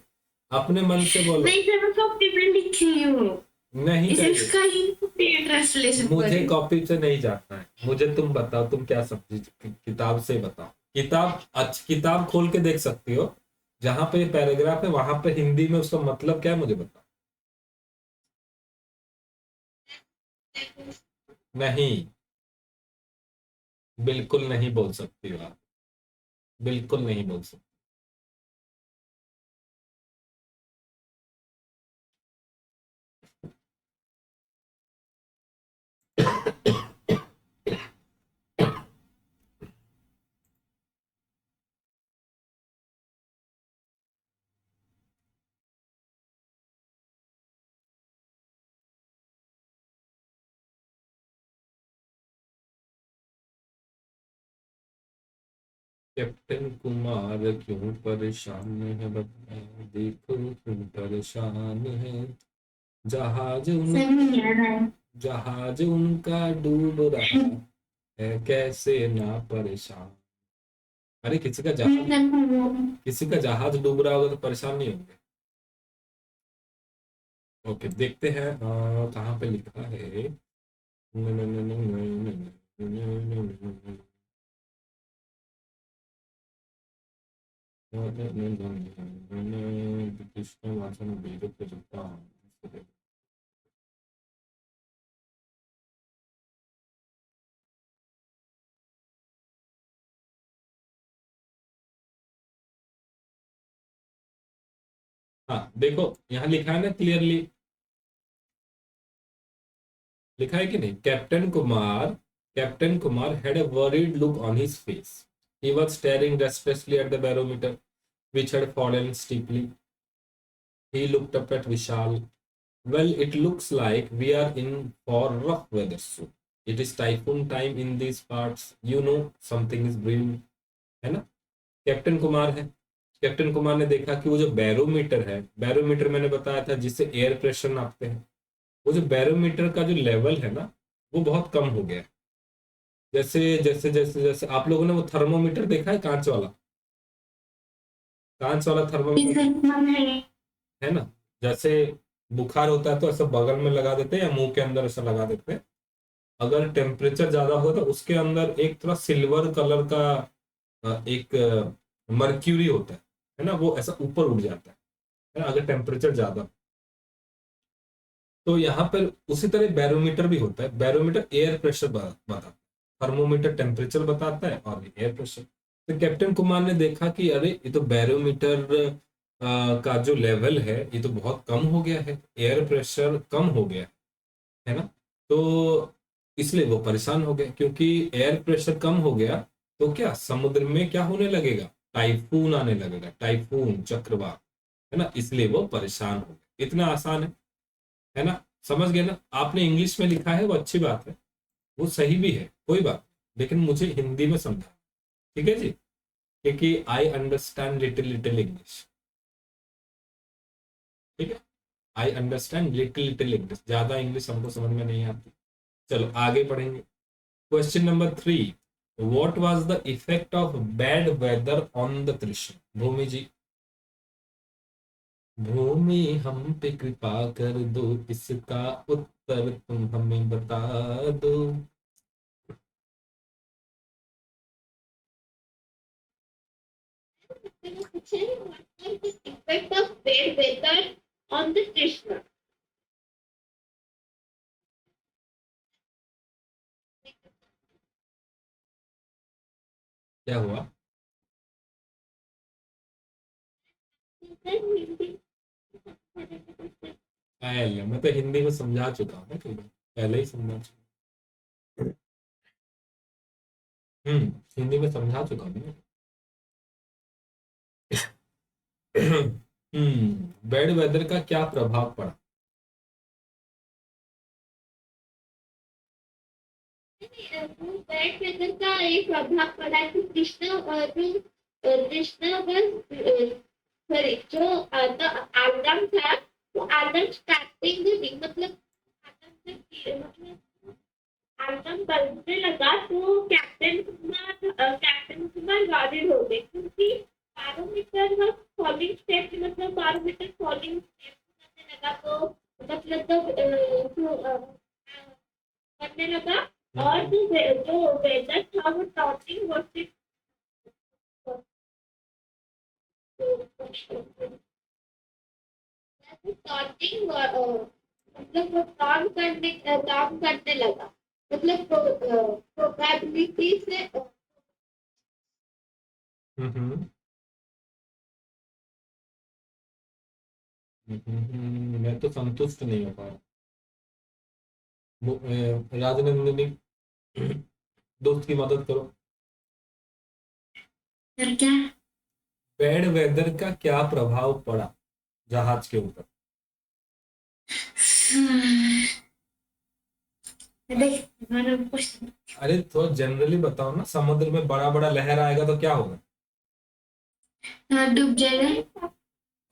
अपने मन से बोलो। नहीं सर, मैं कॉपी पे लिखी हूँ। नहीं इसे चाहिए, इसका ही ट्रांसलेशन मुझे करें। कॉपी से नहीं जाता है। मुझे तुम बताओ, तुम क्या समझी, किताब से बताओ। किताब, अच्छी किताब खोल के देख सकती हो, जहां पे ये पैराग्राफ है वहां पे हिंदी में उसका मतलब क्या है मुझे बताओ। नहीं, बिल्कुल नहीं बोल सकती हो आप, बिल्कुल नहीं बोल सकती। कैप्टन कुमार क्यों परेशान है बता, देखो क्यों परेशान है। जहाज उन सही नहीं आ रहा है। जहाज उनका डूब रहा है, कैसे ना परेशान। अरे किसी का जहाज डूब रहा होगा तो परेशान नहीं होंगे। ओके, देखते हैं कहाँ पे लिखा है। कृष्ण वाचन वेद प्रजुक्ता। हाँ देखो, यहाँ लिखा है ना क्लियरली, लिखा है कि नहीं, captain Kumar had a worried look on his face. He was staring restlessly at the barometer, which had fallen steeply. He looked up at Vishal. Well, it looks like we are in for rough weather soon. It is typhoon time in these parts. You know, something is brewing. है ना? Captain Kumar है। Captain Kumar ने देखा कि वो जो barometer है, barometer मैंने बताया था जिससे एयर प्रेशर नापते हैं, वो जो बैरोमीटर का जो लेवल है ना, वो बहुत कम हो गया है। जैसे जैसे जैसे जैसे आप लोगों ने वो थर्मोमीटर देखा है, कांच वाला, कांच वाला थर्मोमीटर, है ना। जैसे बुखार होता है तो ऐसा बगल में लगा देते हैं या मुंह के अंदर ऐसा लगा देते हैं। अगर टेम्परेचर ज्यादा हो तो उसके अंदर एक थोड़ा सिल्वर कलर का एक मर्क्यूरी होता है ना, वो ऐसा ऊपर उठ जाता है ना, अगर टेम्परेचर ज्यादा हो। तो यहाँ पर उसी तरह बैरोमीटर भी होता है। बैरोमीटर एयर प्रेशर बताता है, थर्मोमीटर टेम्परेचर बताता है और एयर प्रेशर। तो कैप्टन कुमार ने देखा कि अरे ये तो बैरोमीटर का जो लेवल है ये तो बहुत कम हो गया है, एयर प्रेशर कम हो गया है ना। तो इसलिए वो परेशान हो गए, क्योंकि एयर प्रेशर कम हो गया तो क्या समुद्र में क्या होने लगेगा, टाइफून आने लगेगा, टाइफून चक्रवात, है ना। इसलिए वो परेशान हो गए। इतना आसान है ना, समझ गए ना। आपने इंग्लिश में लिखा है वो अच्छी बात है, वो सही भी है, कोई बात नहीं, लेकिन मुझे हिंदी में समझा, ठीक है जी, क्योंकि I understand little little English. ठीक है, I understand little little English, ज्यादा इंग्लिश हमको समझ में नहीं आती। चलो आगे पढ़ेंगे। Question number 3, what was the effect of bad weather on the Krishna. Bhumi ji, Bhumi हम पे कृपा कर दो, इसका उत्तर तुम हमें बता दो। What is the effect of bad weather on the Krishna? क्या हुआ? मैं तो हिंदी में समझा चुका हूँ ना, पहले ही समझा चुका। हिंदी में समझा चुका हूँ। बैड वेदर का क्या प्रभाव पड़ा? बैड वेदर का एक प्रभाव पड़ा कि कृष्ण बस सॉरी जो आलम था, वो आलम स्टार्टिंग मतलब आलम बनने लगा तो कैप्टन कुमार वॉरिड हो गए, क्योंकि बैरोमीटर वॉज फॉलिंग स्टेप, मतलब बैरोमीटर फॉलिंग स्टेप करने लगा, तो मतलब करने लगा। और जो वेदर था वो टॉपिंग वर्सेस टॉपिंग मतलब वो काम करने लगा, मतलब प्रोबेबिलिटी से मैं तो संतुष्ट नहीं हो पा रहा। राजनंदिनी, दोस्त की मदद करो। फिर क्या? बैड वेदर का क्या प्रभाव पड़ा जहाज के ऊपर? देख हमारा क्वेश्चन। अरे थोड़ा जनरली बताओ ना, समुद्र में बड़ा बड़ा लहर आएगा तो क्या होगा? डूब जाएगा।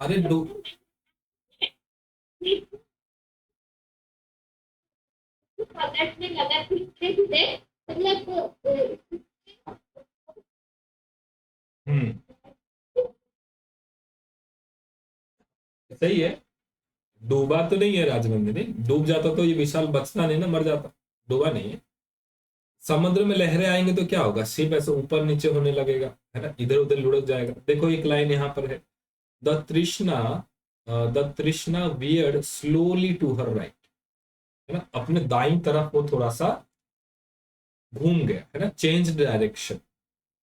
अरे डूब, पलटने लगा धीरे धीरे, मतलब हम्म, सही है। डूबा तो नहीं है राजनंदिनी, डूब जाता तो ये विशाल बचता नहीं ना, मर जाता। डूबा नहीं है। समुद्र में लहरें आएंगे तो क्या होगा, शिप ऐसे ऊपर नीचे होने लगेगा, है ना, इधर उधर लुढ़क जाएगा। देखो एक लाइन यहाँ पर है, the Trishna, the Trishna veered slowly to her right, है ना, अपने दाई तरफ वो थोड़ा सा घूम गया, है ना, चेंज डायरेक्शन।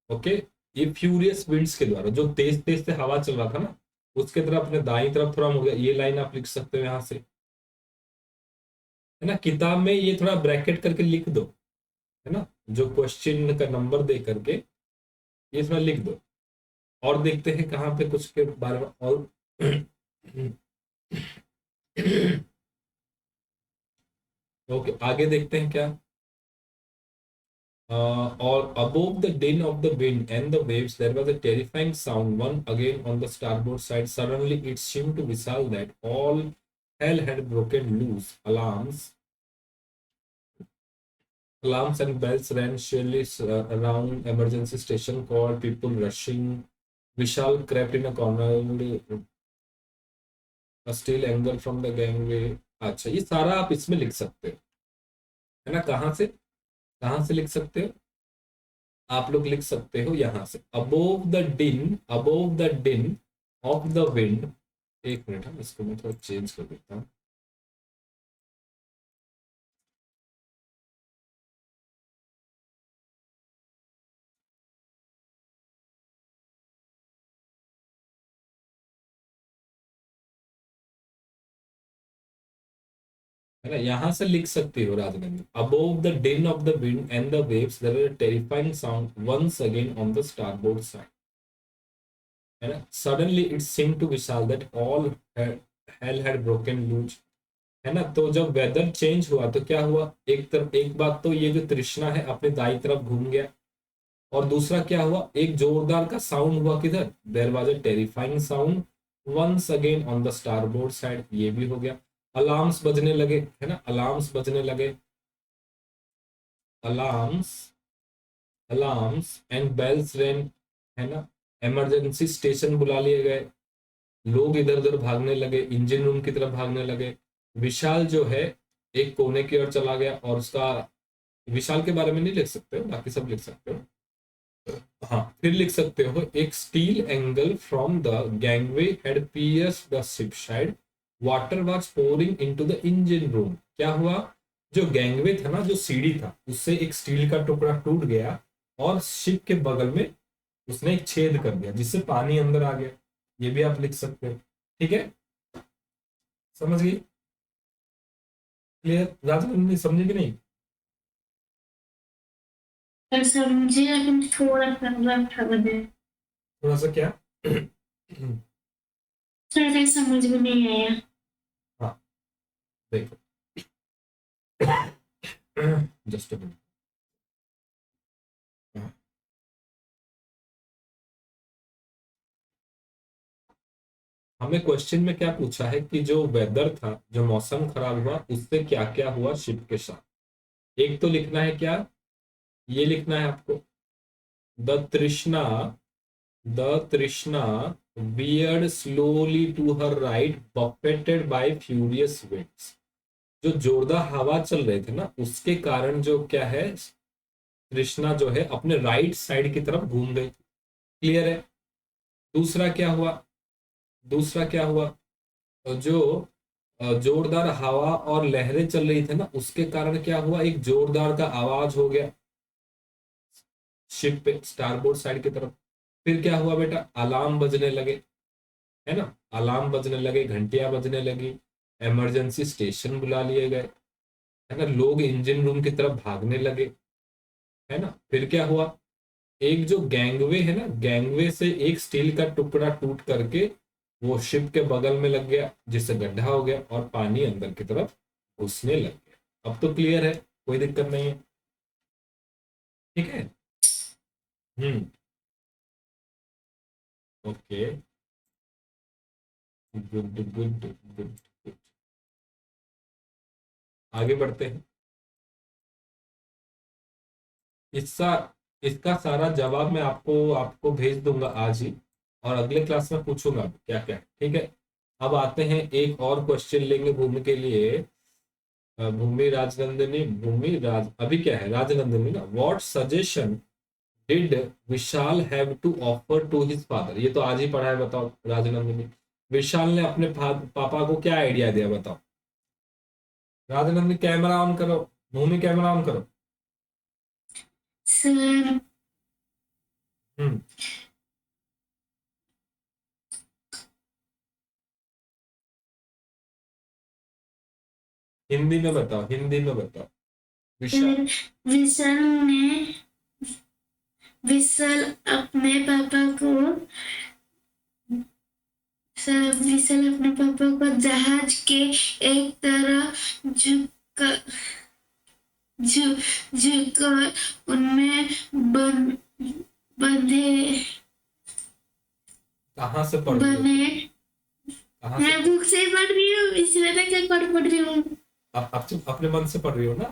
ओके, ये फ्यूरियस विंड्स के द्वारा, जो तेज तेज से हवा चल रहा था ना, उसके तरफ अपने दाई तरफ थोड़ा मुड़ गया। ये लाइन आप लिख सकते हो यहाँ से, है ना। किताब में ये थोड़ा ब्रैकेट करके लिख दो, है ना, जो क्वेश्चन का नंबर दे करके ये थोड़ा लिख दो। और देखते हैं कहाँ पे कुछ के बारे में और ओके, आगे देखते हैं क्या। Or above the din of the wind and the waves, there was a terrifying sound. One again on the starboard side. Suddenly, it seemed to Vishal that all hell had broken loose. Alarms and bells rang shrilly around. Emergency station called. People rushing. Vishal crept in a corner. A still angle from the gangway. अच्छा, ये सारा आप इसमें लिख सकते हो, है ना। कहाँ से लिख सकते हो, आप लोग लिख सकते हो यहां से, above the din of the wind. एक मिनट, हम इसको मैं थोड़ा चेंज कर देता हूँ। है ना, यहां से लिख सकते हो Rajganga, above the din of the wind and the waves there are terrifying sound once again on the starboard side, है ना। Suddenly it seem to Vishal that all hell had broken loose, है ना। तो जब वेदर चेंज हुआ तो क्या हुआ, एक तरफ एक बात तो ये जो तृष्णा है अपने दाई तरफ घूम गया, और दूसरा क्या हुआ, एक जोरदार का साउंड हुआ किधर, there was a terrifying sound once again on the starboard side, ये भी हो गया। अलार्म्स बजने लगे, है ना, अलार्म्स बजने लगे, alarms alarms and bells rang, है ना। इमरजेंसी स्टेशन बुला लिए गए, लोग इधर उधर भागने लगे, इंजन रूम की तरफ भागने लगे। विशाल जो है एक कोने की ओर चला गया, और उसका, विशाल के बारे में नहीं लिख सकते हो, बाकी सब लिख सकते हो। हाँ, फिर लिख सकते हो, एक steel angle from the gangway had pierced the ship side, water was pouring into the engine room. क्या हुआ, जो गैंगवे था ना, जो सीढ़ी था, उससे एक स्टील का टुकड़ा टूट गया, और शिप के बगल में उसने एक छेद कर दिया, जिससे पानी अंदर आ गया। ये भी आप लिख सकते हो, ठीक है। समझ गई, क्लियर राजन, समझे कि नहीं। पर समझे लेकिन थोड़ा कंफ्यूज था मुझे। थोड़ा सा क्या थोड़ा सा समझ में नहीं आया। हाँ, देखो, जस्ट हमें क्वेश्चन में क्या पूछा है कि जो वेदर था, जो मौसम खराब हुआ, उससे क्या क्या हुआ शिप के साथ। एक तो लिखना है क्या, ये लिखना है आपको, द तृष्णा द तृष्णा veered slowly to her right buffeted by furious winds। जो जोरदार हवा चल रहे थे ना, उसके कारण जो क्या है, तृष्णा जो है अपने राइट साइड की तरफ घूम गई। क्लियर है। दूसरा क्या हुआ, दूसरा क्या हुआ, जो जोरदार हवा और लहरें चल रही थी ना, उसके कारण क्या हुआ, एक जोरदार का आवाज हो गया शिप पे, स्टारबोर्ड साइड की तरफ। फिर क्या हुआ बेटा, अलार्म बजने लगे, है ना, अलार्म बजने लगे, घंटियां बजने लगी, इमरजेंसी स्टेशन बुला लिए गए, है ना, लोग इंजन रूम की तरफ भागने लगे, है ना। फिर क्या हुआ, एक जो गैंगवे है ना, गैंगवे से एक स्टील का टुकड़ा टूट करके वो शिप के बगल में लग गया, जिससे गड्ढा हो गया और पानी अंदर की तरफ घुसने लग गया। अब तो क्लियर है, कोई दिक्कत नहीं है, ठीक है। Hmm, okay, good good good good. आगे बढ़ते हैं। इसका इसका सारा जवाब मैं आपको आपको भेज दूंगा आज ही, और अगले क्लास में पूछूंगा क्या क्या, ठीक है। अब आते हैं, एक और क्वेश्चन लेंगे भूमि के लिए। भूमि राजनंदिनी, भूमि राज, अभी क्या है, राजनंदिनी ना। What suggestion did Vishal have to offer to his father? ये तो आज ही पढ़ा है, बताओ राजनंदिनी। विशाल ने अपने पापा को क्या आइडिया दिया, बताओ। राजनंदिनी कैमरा ऑन करो, भूमि कैमरा ऑन करो। सर हम्म, हिंदी में बताओ, हिंदी में बताओ। विशाल, सर विशाल ने विशाल अपने पापा को सर विशाल अपने पापा को जहाज के एक तरफ झुककर उनमें बंधे कहाँ से पढ़ रही हो, बने। कहाँ मैं से? बुक से पढ़ रही हूँ, इसमें तो क्या पढ़ रही हूँ। आप अपने मन से पढ़ रही हो ना,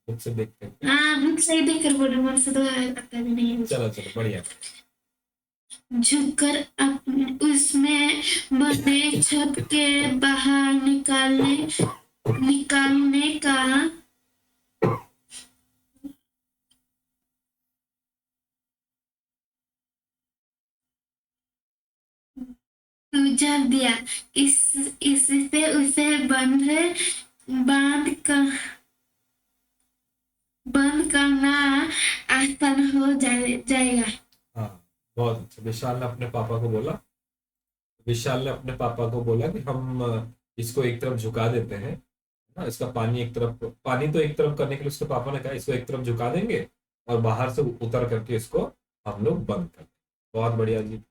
बुक से देख करके? हाँ, बुक से ही देख कर पढ़ रही हूँ, मन से तो आता भी नहीं है। चलो चलो, बढ़िया। झुककर अपने उसमें बने छत के बाहर निकालने का सुझाव दिया। इससे उसे बांध कर बंद करना आसान हो जाएगा। हाँ, बहुत अच्छा। विशाल ने अपने पापा को बोला कि हम इसको एक तरफ झुका देते हैं ना, इसका पानी एक तरफ, पानी तो एक तरफ करने के लिए उसके पापा ने कहा इसको एक तरफ झुका देंगे और बाहर से उतर करके इसको हम लोग बंद कर देंगे। बहुत बढ़िया जी।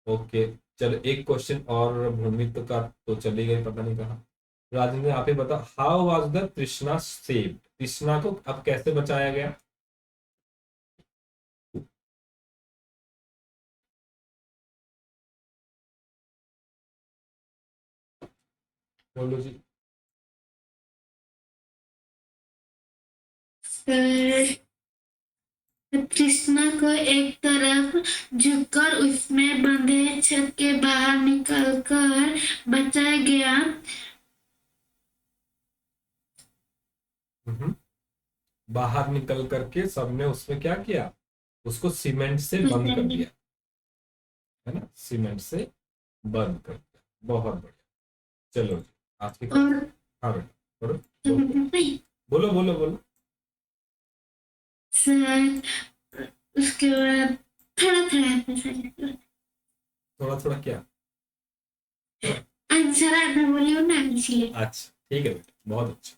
ओके, चलो एक क्वेश्चन और भूमि तो का तो चली गई, पता नहीं कहाँ। राजेंद्र, आप ही बताओ, how was the Krishna saved? Krishna को अब कैसे बचाया गया? बोलो जी। कृष्णा को एक तरफ झुककर उसमें बंधे छत के बाहर निकालकर बचाया गया। हम्म, बाहर निकल करके सबने उसमें क्या किया, उसको सीमेंट से बंद कर दिया, है ना, सीमेंट से बंद कर दिया। बहुत बढ़िया। चलो जी, आज की क्लास। और हाँ बेटा, बोलो बोलो बोलो बोलो। सर उसके बाद थोड़ा थोड़ा थोड़ा क्या? आंसर आता बोलियो ना, इसलिए। अच्छा, ठीक है बेटा, बहुत अच्छा।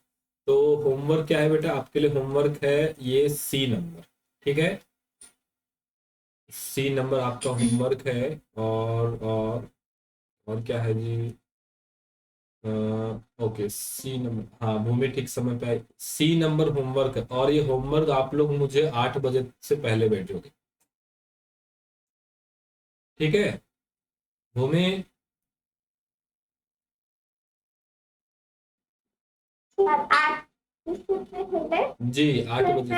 तो होमवर्क क्या है बेटा, आपके लिए होमवर्क है ये सी नंबर, ठीक है। सी नंबर आपका होमवर्क है। और क्या है जी? ओके, सी नंबर, हाँ भूमि ठीक समय पे आई। सी नंबर होमवर्क है, और ये होमवर्क आप लोग मुझे 8 बजे से पहले भेजोगे, ठीक है भूमि? सर आज स्कूल में होते जी, 8 बजे।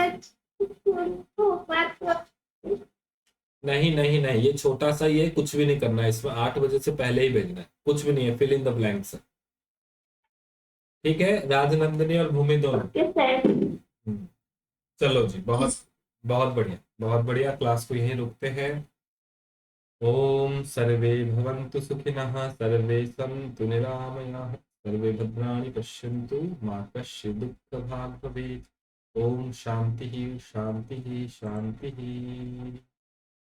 नहीं नहीं नहीं, ये छोटा सा ही है, कुछ भी नहीं करना है इसमें, 8 बजे से पहले ही भेजना है, कुछ भी नहीं है, फिल इन द ब्लैंक्स, ठीक है राजनंदिनी और भूमि दोनों। हम्म, चलो जी, बहुत बहुत बढ़िया, बहुत बढ़िया। क्लास को यहीं रोकते हैं। ओम सर्वे भवन्तु सुखिनः, सर्वे सन्तु निरामयाः, सर्वे भद्राणि पश्यन्तु, मा कश्चित् दुःखभाग् भवेत्। ओम शांति शांति शांति।